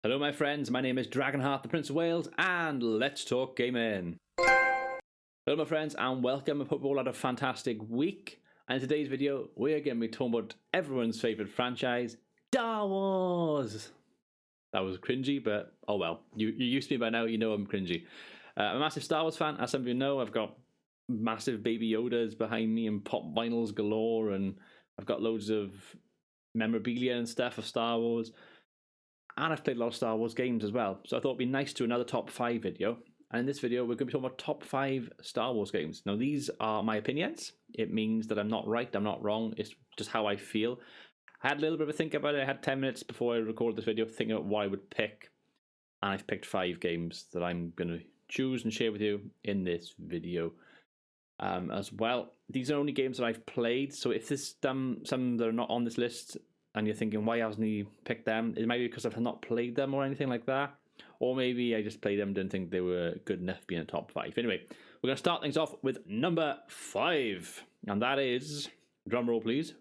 Hello my friends, my name is Dragonheart, the Prince of Wales, and let's talk gaming. Hello my friends, and welcome. I hope you all had a fantastic week. And in today's video, we're going to be talking about everyone's favourite franchise, Star Wars. That was cringy, but oh well. You're used to me by now, you know I'm cringy. I'm a massive Star Wars fan, as some of you know. I've got massive baby Yodas behind me and pop vinyls galore, and I've got loads of memorabilia and stuff of Star Wars. And I've played a lot of Star Wars games as well. So I thought it'd be nice to do another top 5 video. And in this video, we're going to be talking about top 5 Star Wars games. Now, these are my opinions. It means that I'm not right, I'm not wrong. It's just how I feel. I had a little bit of a think about it. I had 10 minutes before I recorded this video thinking about what I would pick. And I've picked 5 games that I'm going to choose and share with you in this video as well. These are only games that I've played. So if there's some that are not on this list, and you're thinking, why hasn't he picked them? It might be because I've not played them or anything like that. Or maybe I just played them and didn't think they were good enough to be in the top 5. Anyway, we're going to start things off with number 5. And that is, drum roll please,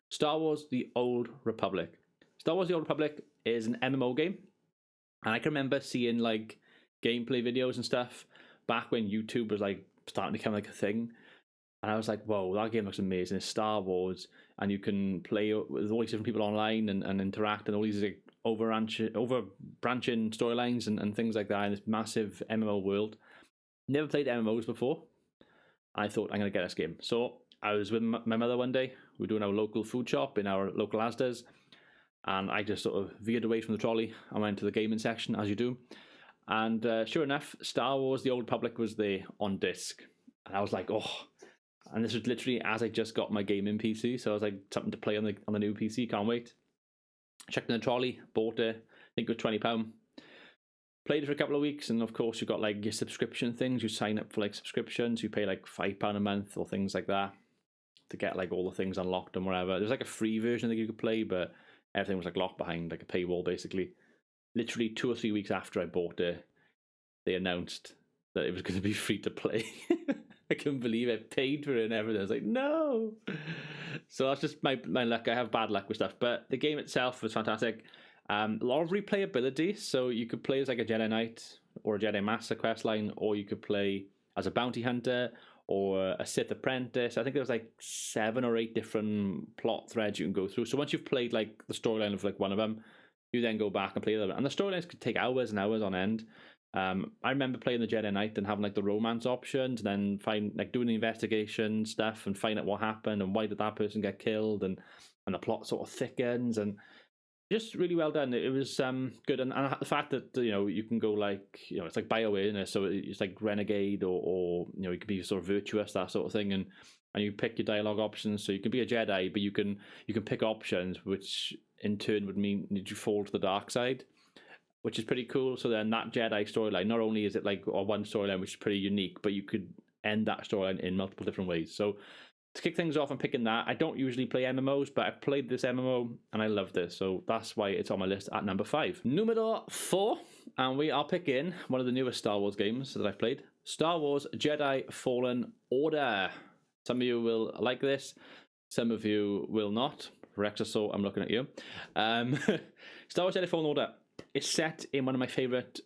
Star Wars The Old Republic. Star Wars The Old Republic is an MMO game. And I can remember seeing like gameplay videos and stuff back when YouTube was like starting to become like a thing. And I was like, whoa, that game looks amazing. It's Star Wars, and you can play with all these different people online and interact, and all these like overbranching storylines and things like that in this massive MMO world. Never played MMOs before. I thought, I'm going to get this game. So I was with my mother one day. We were doing our local food shop in our local Asda's, and I just sort of veered away from the trolley. I went to the gaming section, as you do. And sure enough, Star Wars The Old Republic was there on disc. And I was like, oh. And this was literally as I just got my gaming PC, so I was like, something to play on the new PC, can't wait. Checked in the trolley, bought it, I think it was £20. Played it for a couple of weeks, and of course you've got like your subscription things. You sign up for like subscriptions, you pay like £5 a month or things like that to get like all the things unlocked and whatever. There's like a free version that you could play, but everything was like locked behind like a paywall basically. Literally 2 or 3 weeks after I bought it, they announced that it was going to be free to play. I couldn't believe it. Paid for it and everything. I was like, no. So that's just my luck. I have bad luck with stuff. But the game itself was fantastic. A lot of replayability. So you could play as like a Jedi Knight or a Jedi Master quest line, or you could play as a bounty hunter or a Sith apprentice. I think there was like 7 or 8 different plot threads you can go through. So once you've played like the storyline of like one of them, you then go back and play them. And the storylines could take hours and hours on end. I remember playing the Jedi Knight and having like the romance options, and then doing the investigation stuff and find out what happened and why did that person get killed, and the plot sort of thickens, and just really well done. It was good, and the fact that you can go like it's like BioWare, isn't it? So it's like renegade or you could be sort of virtuous, that sort of thing, and you pick your dialogue options. So you can be a Jedi, but you can pick options which in turn would mean you fall to the dark side, which is pretty cool. So then that Jedi storyline, not only is it like one storyline which is pretty unique, but you could end that storyline in multiple different ways. So to kick things off, I'm picking that. I don't usually play MMOs, but I've played this MMO and I love this. So that's why it's on my list at number 5. Numero 4, and we are picking one of the newest Star Wars games that I've played. Star Wars Jedi Fallen Order. Some of you will like this, some of you will not. Rexasaur, I'm looking at you. Star Wars Jedi Fallen Order. It's set in one of my favourite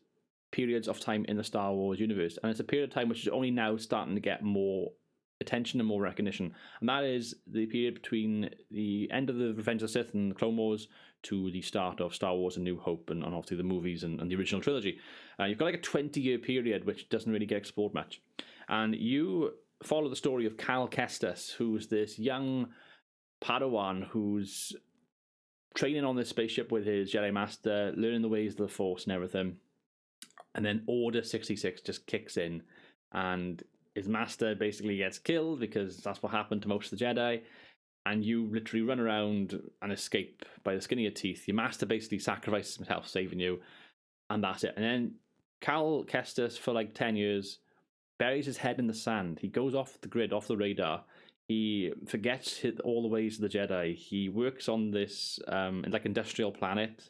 periods of time in the Star Wars universe, and it's a period of time which is only now starting to get more attention and more recognition, and that is the period between the end of the Revenge of the Sith and the Clone Wars to the start of Star Wars and New Hope, and obviously the movies and the original trilogy. You've got like a 20-year period which doesn't really get explored much, and you follow the story of Cal Kestis, who's this young Padawan who's training on this spaceship with his Jedi Master, learning the ways of the Force and everything. And then Order 66 just kicks in, and his master basically gets killed because that's what happened to most of the Jedi. And you literally run around and escape by the skin of your teeth. Your master basically sacrifices himself, saving you, and that's it. And then Cal Kestis, for like 10 years, buries his head in the sand. He goes off the grid, off the radar. He forgets all the ways of the Jedi. He works on this like industrial planet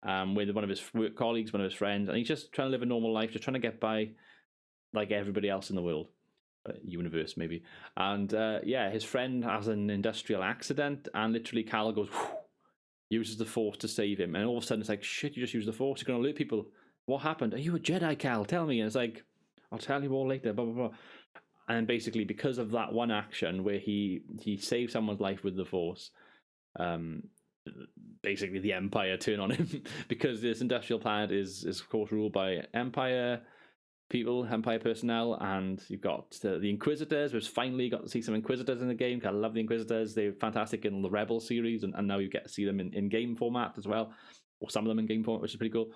with one of his work colleagues, one of his friends, and he's just trying to live a normal life, just trying to get by like everybody else in the world. Universe maybe. And yeah, his friend has an industrial accident, and literally Cal goes, whew, uses the Force to save him, and all of a sudden it's like, shit, you just used the Force, you're going to alert people. What happened? Are you a Jedi, Cal? Tell me. And it's like, I'll tell you all later, blah, blah, blah. And basically, because of that one action where he saved someone's life with the Force, basically the Empire turn on him because this industrial planet is of course ruled by Empire people, Empire personnel, and you've got the Inquisitors. We've finally got to see some Inquisitors in the game. I love the Inquisitors. They're fantastic in the Rebel series, and now you get to see them in game format as well, or some of them in game format, which is pretty cool.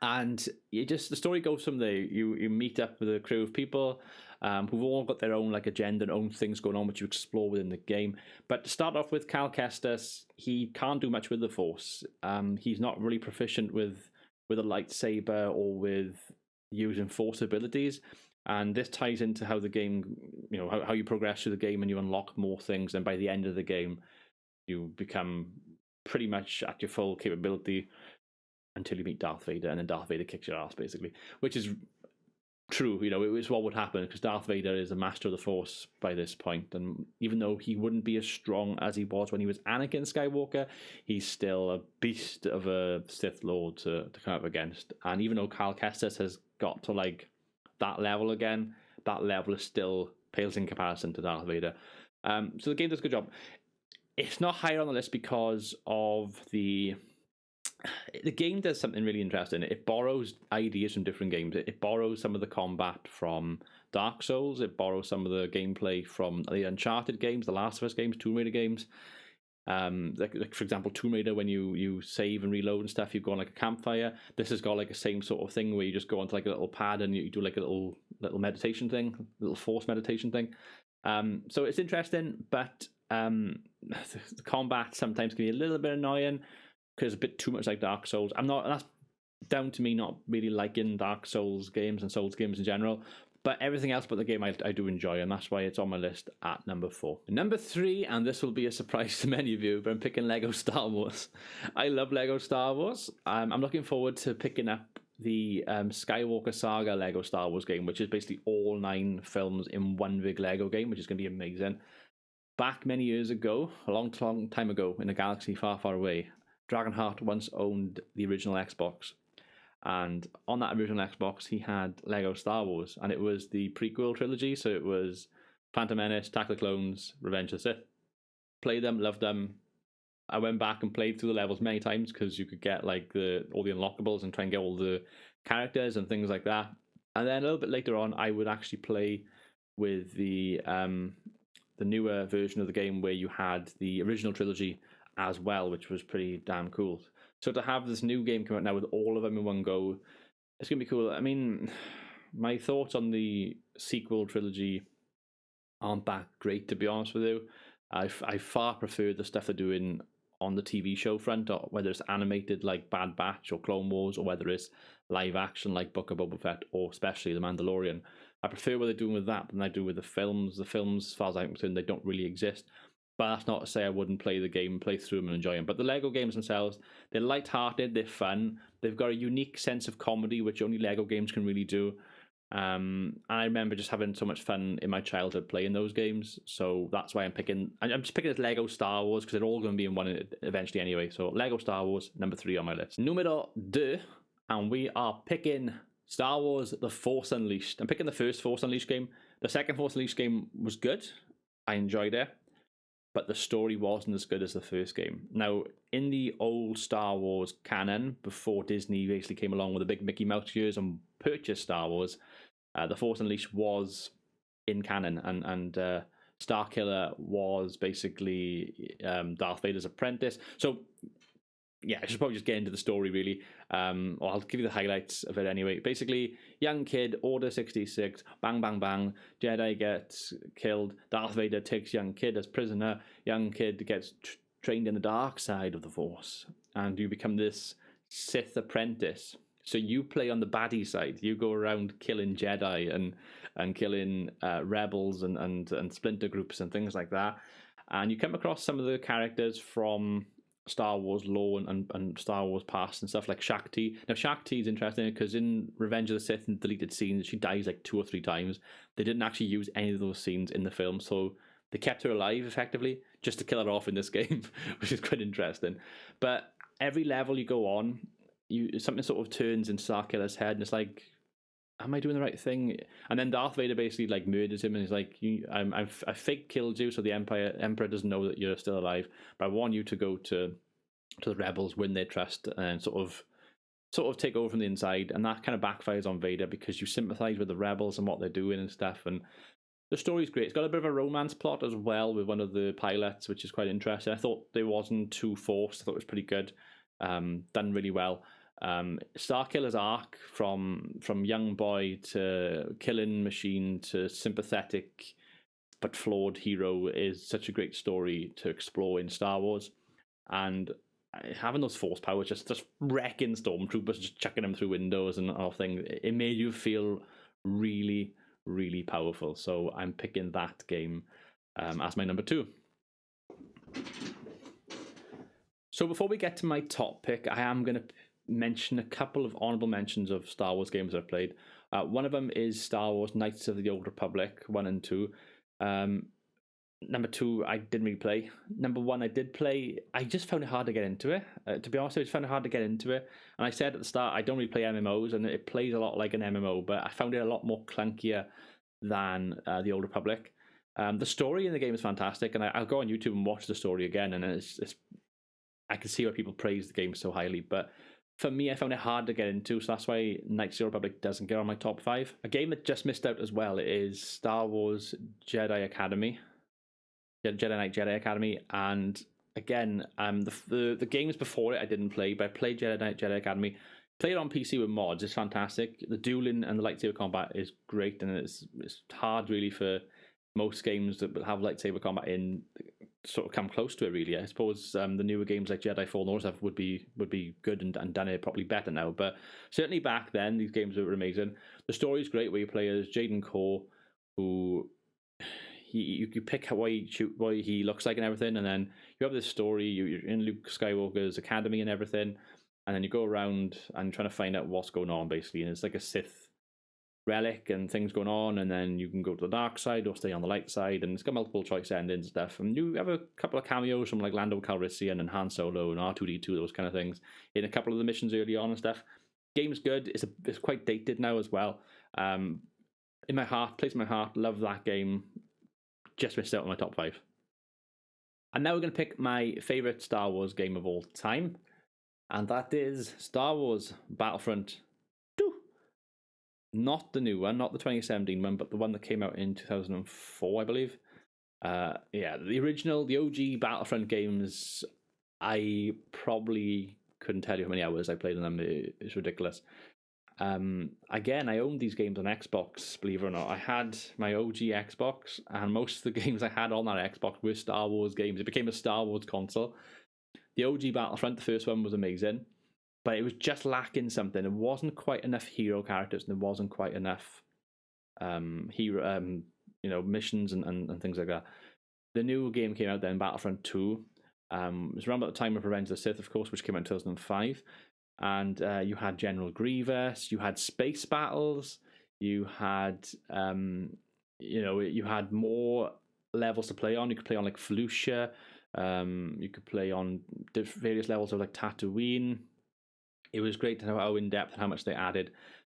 And the story goes from there. You meet up with a crew of people who've all got their own like agenda and own things going on, which you explore within the game. But to start off with, Cal Kestis, he can't do much with the Force. He's not really proficient with a lightsaber or with using Force abilities. And this ties into how the game, how you progress through the game and you unlock more things. And by the end of the game, you become pretty much at your full capability until you meet Darth Vader, and then Darth Vader kicks your ass, basically, which is true. It's what would happen, because Darth Vader is a master of the Force by this point, and even though he wouldn't be as strong as he was when he was Anakin Skywalker, he's still a beast of a Sith Lord to come up against. And even though Cal Kestis has got to like that level again, that level is still pales in comparison to Darth Vader. So the game does a good job. It's not higher on the list because of the game does something really interesting. It borrows ideas from different games. It borrows some of the combat from Dark Souls. It borrows some of the gameplay from the Uncharted games, the Last of Us games, Tomb Raider games. Like for example, Tomb Raider, when you save and reload and stuff, you go on like a campfire. This has got like a same sort of thing where you just go onto like a little pad and you do like a little meditation thing, little Force meditation thing. So it's interesting, but the combat sometimes can be a little bit annoying, because it's a bit too much like Dark Souls. That's down to me not really liking Dark Souls games and Souls games in general. But everything else about the game I do enjoy, and that's why it's on my list at number 4. Number 3, and this will be a surprise to many of you, but I'm picking Lego Star Wars. I love Lego Star Wars. I'm looking forward to picking up the Skywalker Saga Lego Star Wars game, which is basically all 9 films in one big Lego game, which is going to be amazing. Back many years ago, a long time ago, in a galaxy far, far away, Dragonheart once owned the original Xbox, and on that original Xbox he had Lego Star Wars, and it was the prequel trilogy, so it was Phantom Menace, Attack of the Clones, Revenge of the Sith. Played them, loved them. I went back and played through the levels many times because you could get like all the unlockables and try and get all the characters and things like that. And then a little bit later on, I would actually play with the newer version of the game where you had the original trilogy as well, which was pretty damn cool. So to have this new game come out now with all of them in one go, it's going to be cool. I mean, my thoughts on the sequel trilogy aren't that great, to be honest with you. I far prefer the stuff they're doing on the TV show front, or whether it's animated like Bad Batch or Clone Wars, or whether it's live action like Book of Boba Fett, or especially The Mandalorian. I prefer what they're doing with that than I do with the films. The films, as far as I'm concerned, they don't really exist. But that's not to say I wouldn't play the game, play through them and enjoy them. But the Lego games themselves, they're light-hearted, they're fun. They've got a unique sense of comedy, which only Lego games can really do. And I remember just having so much fun in my childhood playing those games. So that's why I'm just picking this Lego Star Wars, because they're all going to be in one eventually anyway. So Lego Star Wars, number 3 on my list. Numero 2, and we are picking Star Wars The Force Unleashed. I'm picking the first Force Unleashed game. The second Force Unleashed game was good. I enjoyed it. But the story wasn't as good as the first game. Now, in the old Star Wars canon, before Disney basically came along with the big Mickey Mouse ears and purchased Star Wars, The Force Unleashed was in canon, and Starkiller was basically Darth Vader's apprentice. So, yeah, I should probably just get into the story, really. Or I'll give you the highlights of it anyway. Basically, young kid, Order 66, bang, bang, bang. Jedi gets killed. Darth Vader takes young kid as prisoner. Young kid gets trained in the dark side of the Force. And you become this Sith apprentice. So you play on the baddie side. You go around killing Jedi and killing rebels and splinter groups and things like that. And you come across some of the characters from Star Wars lore and Star Wars past and stuff, like Shakti. Now, Shakti is interesting because in Revenge of the Sith and deleted scenes, she dies like 2 or 3 times. They didn't actually use any of those scenes in the film, so they kept her alive effectively just to kill her off in this game, which is quite interesting. But every level you go on, something sort of turns in Starkiller's head, and it's like, am I doing the right thing? And then Darth Vader basically like murders him, and he's like, I fake killed you, so the Emperor doesn't know that you're still alive. But I want you to go to the rebels, win their trust, and sort of take over from the inside. And that kind of backfires on Vader because you sympathize with the rebels and what they're doing and stuff. And the story's great. It's got a bit of a romance plot as well with one of the pilots, which is quite interesting. I thought it wasn't too forced. I thought it was pretty good, done really well. Starkiller's arc from young boy to killing machine to sympathetic but flawed hero is such a great story to explore in Star Wars. And having those force powers, just wrecking stormtroopers, just chucking them through windows and all things, it made you feel really, really powerful. So I'm picking that game as my number 2. So before we get to my top pick, I am going to mention a couple of honorable mentions of Star Wars games I've played. One of them is Star Wars Knights of the Old Republic 1 and 2. Number 2, I didn't really play. Number 1, I did play. I just found it hard to get into it. To be honest, I just found it hard to get into it. And I said at the start, I don't really play MMOs, and it plays a lot like an MMO, but I found it a lot more clunkier than the Old Republic. The story in the game is fantastic, and I'll go on YouTube and watch the story again, and it's I can see why people praise the game so highly, but for me, I found it hard to get into, so that's why Knights of the Old Republic doesn't get on my top 5. A game that just missed out as well is Star Wars Jedi Academy. Jedi Knight Jedi Academy, and again, the games before it I didn't play, but I played Jedi Knight Jedi Academy. Played it on PC with mods. It's fantastic. The dueling and the lightsaber combat is great, and it's hard really for most games that have lightsaber combat in sort of come close to it. Really, I suppose the newer games like Jedi Fallen Order stuff would be good and done it probably better now. But certainly back then, these games were amazing. The story is great, where you play as Jaden Core, who you pick why he looks like and everything, and then you have this story. You're in Luke Skywalker's academy and everything, and then you go around and trying to find out what's going on basically. And it's like a Sith relic and things going on, and then you can go to the dark side or stay on the light side, and it's got multiple choice endings and stuff. And you have a couple of cameos from like Lando Calrissian and Han Solo and R2D2, those kind of things, in a couple of the missions early on and stuff. Game's good. It's quite dated now as well. In my heart, place in my heart, love that game. Just missed out on my top 5. And now we're going to pick my favourite Star Wars game of all time, and that is Star Wars Battlefront 2. Not the new one, not the 2017 one, but the one that came out in 2004, I believe. The original, the OG Battlefront games, I probably couldn't tell you how many hours I played on them. It's ridiculous. Again, I owned these games on Xbox, believe it or not. I had my OG Xbox, and most of the games I had on that Xbox were Star Wars games. It became a Star Wars console. The OG Battlefront, the first one, was amazing, but it was just lacking something. There wasn't quite enough hero characters, and there wasn't quite enough missions and things like that. The new game came out then, Battlefront 2. It was around about the time of Revenge of the Sith, of course, which came out in 2005. And you had General Grievous, you had space battles, you had you had more levels to play on. You could play on like Felucia, you could play on various levels of like Tatooine. It was great to know how in depth and how much they added.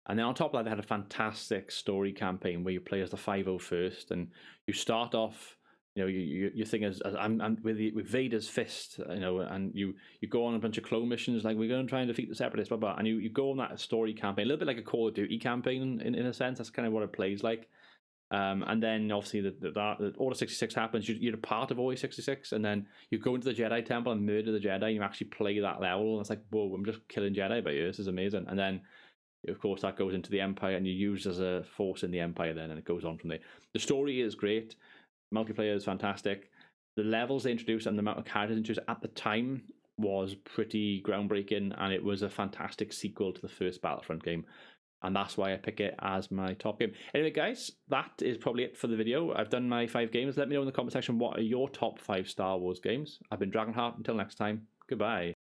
And then on top of that, they had a fantastic story campaign where you play as the 501st, and you start off. You think as I'm with Vader's fist, and you go on a bunch of clone missions, like we're going to try and defeat the Separatists, blah blah, and you go on that story campaign, a little bit like a Call of Duty campaign in a sense. That's kind of what it plays like. And then obviously the Order 66 happens. You're a part of Order 66, and then you go into the Jedi Temple and murder the Jedi. And you actually play that level, and it's like, whoa, I'm just killing Jedi by you. This is amazing. And then, of course, that goes into the Empire, and you're used as a force in the Empire then, and it goes on from there. The story is great. Multiplayer is fantastic. The levels they introduced and the amount of characters introduced at the time was pretty groundbreaking, and it was a fantastic sequel to the first Battlefront game. And that's why I pick it as my top game. Anyway, guys, that is probably it for the video. I've done my 5 games. Let me know in the comment section what are your top 5 Star Wars games. I've been Dragonheart. Until next time, goodbye.